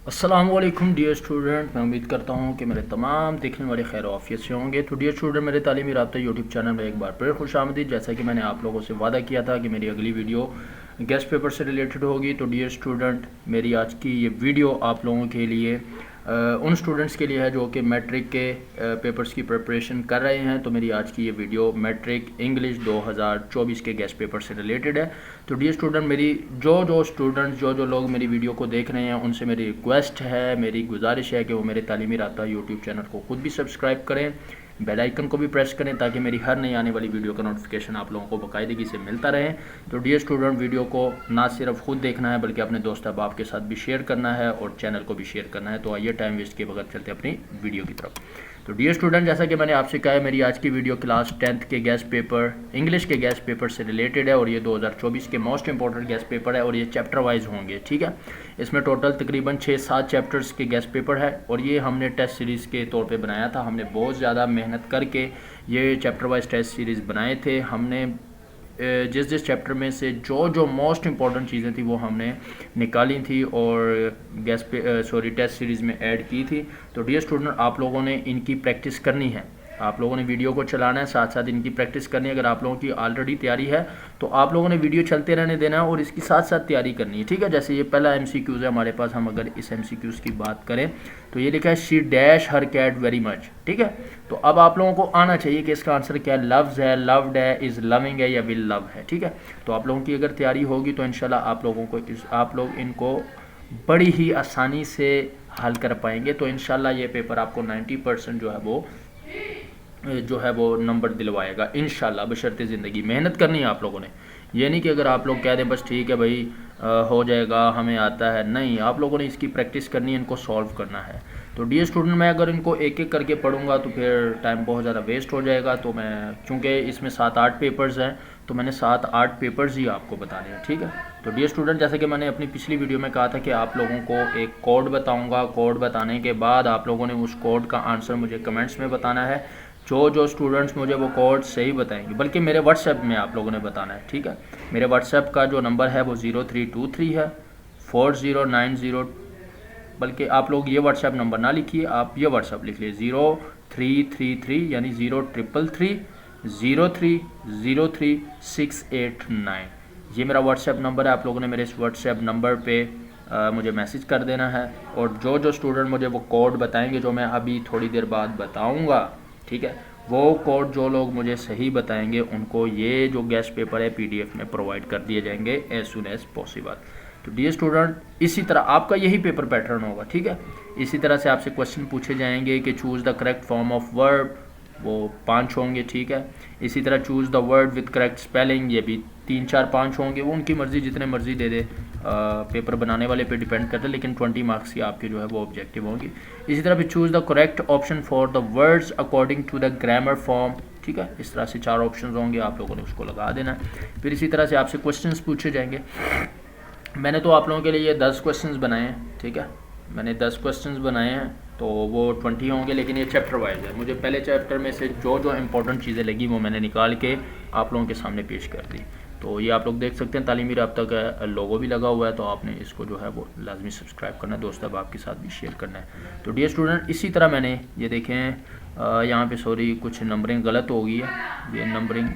अस्सलाम वालेकुम dear student, मैं उम्मीद करता हूँ कि मेरे तमाम देखने वाले खैर आफियत से होंगे। तो डियर स्टूडेंट, मेरे तालीमी राब्ता यूट्यूब चैनल में एक बार फिर खुशामदीद। जैसा कि मैंने आप लोगों से वादा किया था कि मेरी अगली वीडियो गेस्ट पेपर से रिलेटेड होगी। तो डियर स्टूडेंट, मेरी आज की ये वीडियो आप लोगों के लिए उन स्टूडेंट्स के लिए है जो कि मैट्रिक के पेपर्स की प्रिपरेशन कर रहे हैं। तो मेरी आज की ये वीडियो मैट्रिक इंग्लिश 2024 के गेस्ट पेपर से रिलेटेड है। तो डियर स्टूडेंट, मेरी जो स्टूडेंट्स जो लोग मेरी वीडियो को देख रहे हैं उनसे मेरी रिक्वेस्ट है, मेरी गुजारिश है कि वो मेरे तालीमी राब्ता यूट्यूब चैनल को खुद भी सब्सक्राइब करें, बेल आइकन को भी प्रेस करें ताकि मेरी हर नई आने वाली वीडियो का नोटिफिकेशन आप लोगों को बाकायदगी से मिलता रहे। तो डियर स्टूडेंट, वीडियो को ना सिर्फ खुद देखना है बल्कि अपने दोस्त अहबाब के साथ भी शेयर करना है और चैनल को भी शेयर करना है। तो आइए टाइम वेस्ट किए बगैर चलते अपनी वीडियो की तरफ। तो डियर स्टूडेंट, जैसा कि मैंने आपसे कहा है, मेरी आज की वीडियो क्लास 10th के गेस्ट पेपर इंग्लिश के गेस्ट पेपर से रिलेटेड है और ये 2024 के मोस्ट इंपॉर्टेंट गेस्ट पेपर है और ये चैप्टर वाइज होंगे। ठीक है, इसमें टोटल तकरीबन 6-7 चैप्टर्स के गेस्ट पेपर है और ये हमने टेस्ट सीरीज़ के तौर पे बनाया था। हमने बहुत ज़्यादा मेहनत करके ये चैप्टर वाइज टेस्ट सीरीज़ बनाए थे। हमने जिस चैप्टर में से जो मोस्ट इंपॉर्टेंट चीज़ें थी वो हमने निकाली थी और टेस्ट सीरीज़ में ऐड की थी। तो डियर स्टूडेंट, आप लोगों ने इनकी प्रैक्टिस करनी है, आप लोगों ने वीडियो को चलाना है, साथ साथ इनकी प्रैक्टिस करनी है। अगर आप लोगों की ऑलरेडी तैयारी है तो आप लोगों ने वीडियो चलते रहने देना है और इसकी साथ साथ तैयारी करनी है। ठीक है, जैसे ये पहला MCQs है हमारे पास। हम अगर इस MCQs की बात करें तो ये लिखा है she dash her cat very much. ठीक है, तो अब आप लोगों को आना चाहिए कि इसका आंसर क्या है। लव्स है, लव्ड है, इज़ लविंग है या विल लव है। ठीक है, तो आप लोगों की अगर तैयारी होगी तो इंशाल्लाह आप लोग इनको बड़ी ही आसानी से हल कर पाएंगे। तो इंशाल्लाह ये पेपर आपको 90% जो है वो नंबर दिलवाएगा इंशाल्लाह, बशर्ते ज़िंदगी। मेहनत करनी है आप लोगों ने। ये नहीं कि अगर आप लोग कह दें बस ठीक है भाई हो जाएगा, हमें आता है, नहीं, आप लोगों ने इसकी प्रैक्टिस करनी है, इनको सॉल्व करना है। तो डियर स्टूडेंट, मैं अगर इनको एक एक करके पढ़ूंगा तो फिर टाइम बहुत ज़्यादा वेस्ट हो जाएगा। तो मैं चूँकि इसमें 7-8 पेपर्स हैं तो मैंने 7-8 पेपर्स ही आपको बताने हैं। ठीक है, तो डियर स्टूडेंट, जैसे कि मैंने अपनी पिछली वीडियो में कहा था कि आप लोगों को एक कोड बताऊंगा। कोड बताने के बाद आप लोगों ने उस कोड का आंसर मुझे कमेंट्स में बताना है। जो स्टूडेंट्स मुझे वो कोड सही बताएंगे, बल्कि मेरे व्हाट्सएप में आप लोगों ने बताना है। ठीक है, मेरे व्हाट्सएप का जो नंबर है वो 0323 है 4090, बल्कि आप लोग ये व्हाट्सएप नंबर ना लिखिए, आप ये व्हाट्सएप लिख लीजिए 0333 यानी 0333030689। ये मेरा व्हाट्सएप नंबर है। आप लोगों ने मेरे इस व्हाट्सएप नंबर पे मुझे मैसेज कर देना है और जो स्टूडेंट मुझे वो कोड बताएंगे जो मैं अभी थोड़ी देर बाद बताऊंगा, ठीक है, वो कोड जो लोग मुझे सही बताएंगे उनको ये जो गेस्ट पेपर है PDF में प्रोवाइड कर दिए जाएंगे एज सुन एज पॉसिबल। तो डियर स्टूडेंट, इसी तरह आपका यही पेपर पैटर्न होगा। ठीक है, इसी तरह से आपसे क्वेश्चन पूछे जाएंगे कि choose the correct form of verb, वो 5 होंगे। ठीक है, इसी तरह choose the word with correct spelling, ये भी 3-4-5 होंगे। वो उनकी मर्ज़ी, जितने मर्ज़ी दे दे, पेपर बनाने वाले पे डिपेंड करता है, लेकिन 20 मार्क्स की आपके जो है वो ऑब्जेक्टिव होंगी। इसी तरह भी choose the correct option for the words according to the grammar form. ठीक है, इस तरह से 4 ऑप्शन होंगे, आप लोगों ने उसको लगा देना है। फिर इसी तरह से आपसे क्वेश्चन पूछे जाएंगे। मैंने तो आप लोगों के लिए ये 10 क्वेश्चंस बनाए हैं। ठीक है, मैंने 10 क्वेश्चंस बनाए हैं, तो वो 20 होंगे, लेकिन ये चैप्टर वाइज है। मुझे पहले चैप्टर में से जो इंपॉर्टेंट चीज़ें लगी वो मैंने निकाल के आप लोगों के सामने पेश कर दी। तो ये आप लोग देख सकते हैं, तालीमी राब्ता का लोगो भी लगा हुआ है, तो आपने इसको जो है वो लाजमी सब्सक्राइब करना है, दोस्त अहबाब के साथ भी शेयर करना है। तो डियर स्टूडेंट, इसी तरह मैंने ये देखें यहाँ पे सॉरी कुछ नंबरिंग गलत हो गई है। ये नंबरिंग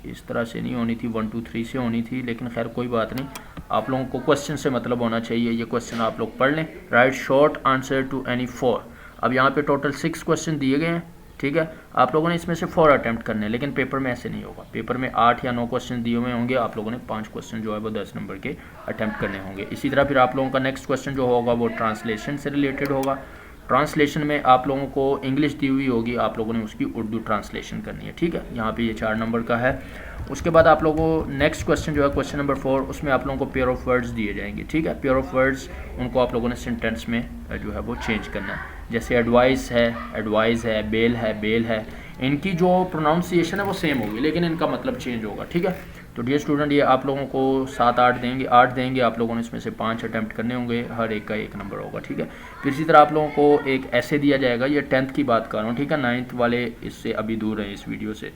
इस तरह से नहीं होनी थी, 1 2 3 से होनी थी, लेकिन खैर कोई बात नहीं। आप लोगों को क्वेश्चन से मतलब होना चाहिए। ये क्वेश्चन आप लोग पढ़ लें। Write short answer to any 4। अब यहाँ पे टोटल 6 क्वेश्चन दिए गए हैं। ठीक है, आप लोगों ने इसमें से 4 अटैम्प्ट करने हैं, लेकिन पेपर में ऐसे नहीं होगा। पेपर में 8 या 9 क्वेश्चन दिए हुए होंगे, आप लोगों ने 5 क्वेश्चन जो है वो 10 नंबर के अटैम्प्ट करने होंगे। इसी तरह फिर आप लोगों का नेक्स्ट क्वेश्चन जो होगा वो ट्रांसलेशन से रिलेटेड होगा। ट्रांसलेशन में आप लोगों को इंग्लिश दी हुई होगी, आप लोगों ने उसकी उर्दू ट्रांसलेशन करनी है। ठीक है, यहाँ पे ये 4 नंबर का है। उसके बाद आप लोगों को नेक्स्ट क्वेश्चन जो है क्वेश्चन नंबर 4, उसमें आप लोगों को पेयर ऑफ वर्ड्स दिए जाएंगे। ठीक है, पेयर ऑफ वर्ड्स उनको आप लोगों ने सेंटेंस में जो है वो चेंज करना है। जैसे एडवाइस है, एडवाइस है, बेल है, बेल है, इनकी जो प्रोनाउंसिएशन है वो सेम होगी, लेकिन इनका मतलब चेंज होगा। ठीक है, तो डियर स्टूडेंट, ये आप लोगों को 7-8 देंगे, 8 देंगे, आप लोगों ने इसमें से 5 अटैम्प्ट करने होंगे, हर एक का 1 नंबर होगा। ठीक है, फिर इसी तरह आप लोगों को एक ऐसे दिया जाएगा, ये 10th की बात कर रहा हूँ। ठीक है, 9th वाले इससे अभी दूर हैं इस वीडियो से।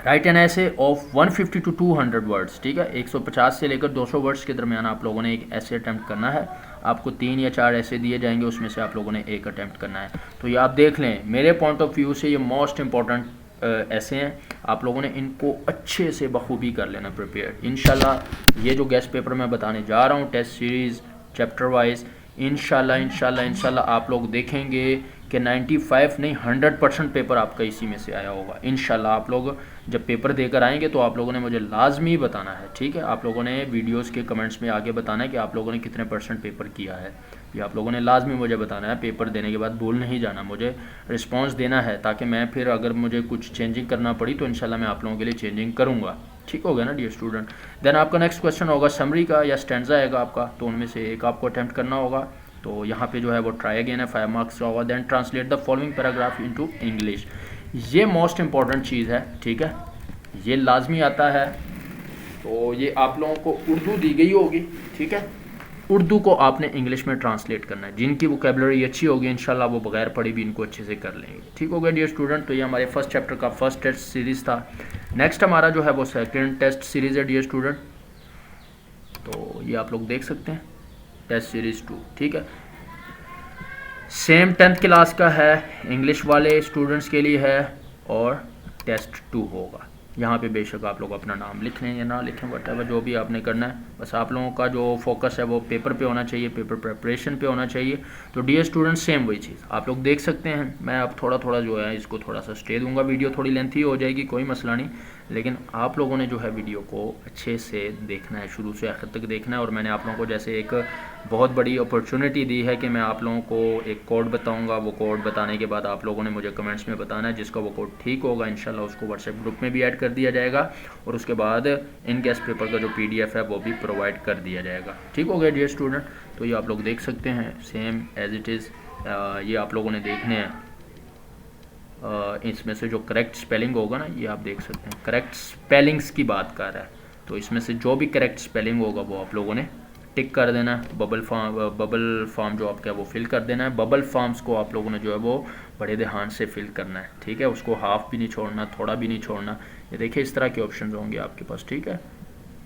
राइट एन ऐसे ऑफ 150 टू 200 वर्ड्स, ठीक है, 150 से लेकर 200 वर्ड्स के दरमियान आप लोगों ने एक ऐसे अटैम्प्ट करना है। आपको 3 या 4 ऐसे दिए जाएंगे, उसमें से आप लोगों ने एक अटैम्प्ट करना है। तो ये आप देख लें, मेरे पॉइंट ऑफ व्यू से ये मोस्ट इंपॉर्टेंट ऐसे हैं, आप लोगों ने इनको अच्छे से बखूबी कर लेना प्रिपेयर। इंशाल्लाह ये जो गेस्ट पेपर मैं बताने जा रहा हूँ टेस्ट सीरीज़ चैप्टर वाइज, इंशाल्लाह आप लोग देखेंगे कि 95 नहीं 100% पेपर आपका इसी में से आया होगा। इंशाल्लाह आप लोग जब पेपर देकर आएंगे तो आप लोगों ने मुझे लाजमी बताना है, ठीक है। आप लोगों ने वीडियोस के कमेंट्स में आगे बताना है कि आप लोगों ने कितने % पेपर किया है, ये आप लोगों ने लाजमी मुझे बताना है। पेपर देने के बाद भूल नहीं जाना, मुझे रिस्पॉन्स देना है, ताकि मैं फिर अगर मुझे कुछ चेंजिंग करना पड़ी तो इंशाल्लाह मैं आप लोगों के लिए चेंजिंग करूँगा, ठीक हो गया ना डियर स्टूडेंट। देन आपका नेक्स्ट क्वेश्चन होगा समरी का या स्टैंजा आएगा आपका, तो उनमें से एक आपको अटैम्प्ट करना होगा। तो यहाँ पे जो है वो ट्राई अगेन है, 5 मार्क्स का होगा। Then translate the following paragraph into English, ये मोस्ट इंपॉर्टेंट चीज़ है, ठीक है, ये लाजमी आता है। तो ये आप लोगों को उर्दू दी गई होगी, ठीक है, उर्दू को आपने इंग्लिश में ट्रांसलेट करना है। जिनकी वोकेबलरी अच्छी होगी इंशाल्लाह वो बगैर पढ़ी भी इनको अच्छे से कर लेंगे, ठीक हो गया डियर स्टूडेंट। तो ये हमारे फर्स्ट चैप्टर का फर्स्ट टेस्ट सीरीज़ था। नेक्स्ट हमारा जो है वो सेकंड टेस्ट सीरीज़ है डियर स्टूडेंट। तो ये आप लोग देख सकते हैं टेस्ट सीरीज़ 2, ठीक है, सेम 10th क्लास का है, इंग्लिश वाले स्टूडेंट्स के लिए है और टेस्ट 2 होगा। यहाँ पे बेशक आप लोग अपना नाम लिख लें या ना लिखें, वटेवर जो भी आपने करना है, बस आप लोगों का जो फोकस है वो पेपर पे होना चाहिए, पेपर प्रेपरेशन पे होना चाहिए। तो डियर स्टूडेंट सेम वही चीज़ आप लोग देख सकते हैं। मैं अब थोड़ा थोड़ा जो है इसको थोड़ा सा स्टे दूंगा, वीडियो थोड़ी लेंथी हो जाएगी, कोई मसला नहीं, लेकिन आप लोगों ने जो है वीडियो को अच्छे से देखना है, शुरू से आखिर तक देखना है। और मैंने आप लोगों को जैसे एक बहुत बड़ी अपॉर्चुनिटी दी है कि मैं आप लोगों को एक कोड बताऊंगा, वो कोड बताने के बाद आप लोगों ने मुझे कमेंट्स में बताना है, जिसका वो कोड ठीक होगा इंशाल्लाह उसको व्हाट्सएप ग्रुप में भी ऐड कर दिया जाएगा और उसके बाद इन गेस्ट पेपर का जो PDF है वो भी प्रोवाइड कर दिया जाएगा, ठीक हो गया डियर स्टूडेंट। तो ये आप लोग देख सकते हैं सेम एज इट इज़, ये आप लोगों ने देखने हैं। इसमें से जो करेक्ट स्पेलिंग होगा ना, ये आप देख सकते हैं, करेक्ट स्पेलिंग्स की बात कर रहा है, तो इसमें से जो भी करेक्ट स्पेलिंग होगा वो आप लोगों ने टिक कर देना है। बबल फॉर्म जो आपका है वो फिल कर देना है। बबल फॉर्म्स को आप लोगों ने जो है वो बड़े ध्यान से फिल करना है, ठीक है, उसको हाफ भी नहीं छोड़ना, थोड़ा भी नहीं छोड़ना। ये देखिए इस तरह के ऑप्शन होंगे आपके पास, ठीक है।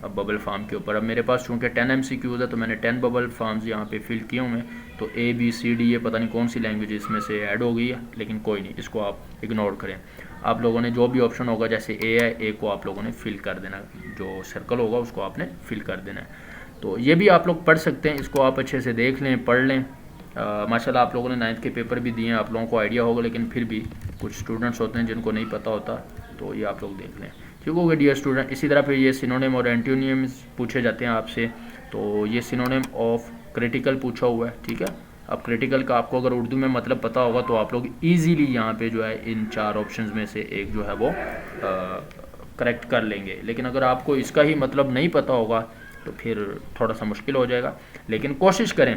अब बबल फार्म के ऊपर अब मेरे पास चूँकि 10 MCQs है तो मैंने 10 बबल फार्म्स यहाँ पे फिल किए हुए हैं। तो ABCD ये पता नहीं कौन सी लैंग्वेज इसमें से ऐड हो गई है, लेकिन कोई नहीं, इसको आप इग्नोर करें। आप लोगों ने जो भी ऑप्शन होगा, जैसे A है, A को आप लोगों ने फिल कर देना, जो सर्कल होगा उसको आपने फिल कर देना है। तो ये भी आप लोग पढ़ सकते हैं, इसको आप अच्छे से देख लें, पढ़ लें। माशाल्लाह आप लोगों ने 9th के पेपर भी दिए हैं, आप लोगों को आइडिया होगा, लेकिन फिर भी कुछ स्टूडेंट्स होते हैं जिनको नहीं पता होता, तो ये आप लोग देख लें, ठीक हो गया डियर स्टूडेंट। इसी तरह फिर ये सिनोनिम और एंटोनिम्स पूछे जाते हैं आपसे। तो ये सिनोनिम ऑफ क्रिटिकल पूछा हुआ है, ठीक है। अब क्रिटिकल का आपको अगर उर्दू में मतलब पता होगा तो आप लोग इजीली यहाँ पे जो है इन 4 ऑप्शंस में से एक जो है वो करेक्ट कर लेंगे। लेकिन अगर आपको इसका ही मतलब नहीं पता होगा तो फिर थोड़ा सा मुश्किल हो जाएगा, लेकिन कोशिश करें।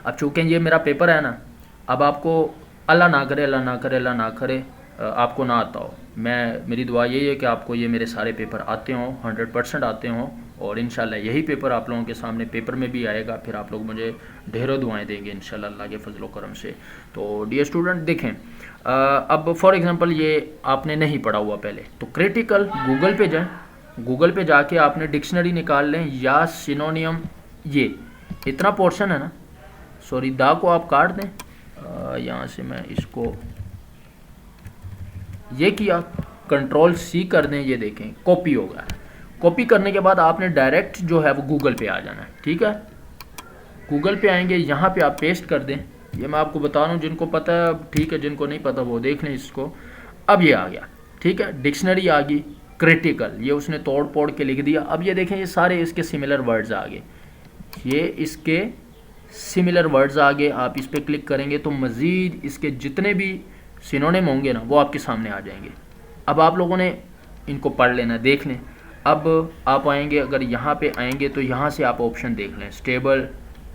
अब चूँकि ये मेरा पेपर है ना, अब आपको अल्लाह ना करे, अल्लाह ना करे, अल्लाह ना करे आपको ना आता हो, मेरी दुआ यही है कि आपको ये मेरे सारे पेपर आते हों, 100% आते हों, और इंशाल्लाह यही पेपर आप लोगों के सामने पेपर में भी आएगा। फिर आप लोग मुझे ढेरों दुआएं देंगे इंशाल्लाह अल्लाह के फजल करम से। तो डियर स्टूडेंट देखें, अब फॉर एग्जांपल ये आपने नहीं पढ़ा हुआ पहले, तो क्रिटिकल गूगल पे जाएं, गूगल पे जाके आपने डिक्शनरी निकाल लें या सिनोनियम, ये इतना पोर्शन है ना, सॉरी दा को आप काट दें, यहाँ से मैं इसको ये किया, Ctrl+C कर दें, ये देखें कॉपी हो गया। कॉपी करने के बाद आपने डायरेक्ट जो है वो गूगल पे आ जाना है, ठीक है। गूगल पे आएंगे, यहाँ पे आप पेस्ट कर दें। ये मैं आपको बता रहा हूँ, जिनको पता है ठीक है, जिनको नहीं पता वो देख लें इसको। अब ये आ गया, ठीक है, डिक्शनरी आ गई, क्रिटिकल ये उसने तोड़ पोड़ के लिख दिया। अब ये देखें, ये सारे इसके सिमिलर वर्ड्स आ गए, ये इसके सिमिलर वर्ड्स आ गए। आप इस पर क्लिक करेंगे तो मज़ीद इसके जितने भी सिनोनिम होंगे ना वो आपके सामने आ जाएंगे। अब आप लोगों ने इनको पढ़ लेना, देख लें। अब आप आएंगे, अगर यहाँ पे आएंगे तो यहाँ से आप ऑप्शन देख लें, stable,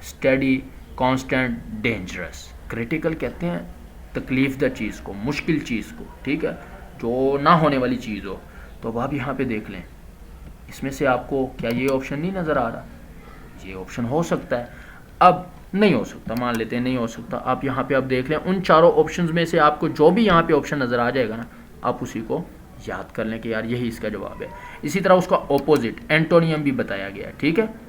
study, constant, dangerous. Critical कहते हैं तकलीफ दा चीज़ को, मुश्किल चीज़ को, ठीक है, जो ना होने वाली चीज़ हो। तो अब आप यहाँ पे देख लें, इसमें से आपको क्या ये ऑप्शन नहीं नज़र आ रहा? ये ऑप्शन हो सकता है, अब नहीं हो सकता, मान लेते हैं नहीं हो सकता। आप यहाँ पे आप देख लें, उन चारों ऑप्शंस में से आपको जो भी यहाँ पे ऑप्शन नज़र आ जाएगा ना, आप उसी को याद कर लें कि यार यही इसका जवाब है। इसी तरह उसका ऑपोजिट एंटोनियम भी बताया गया है, ठीक है।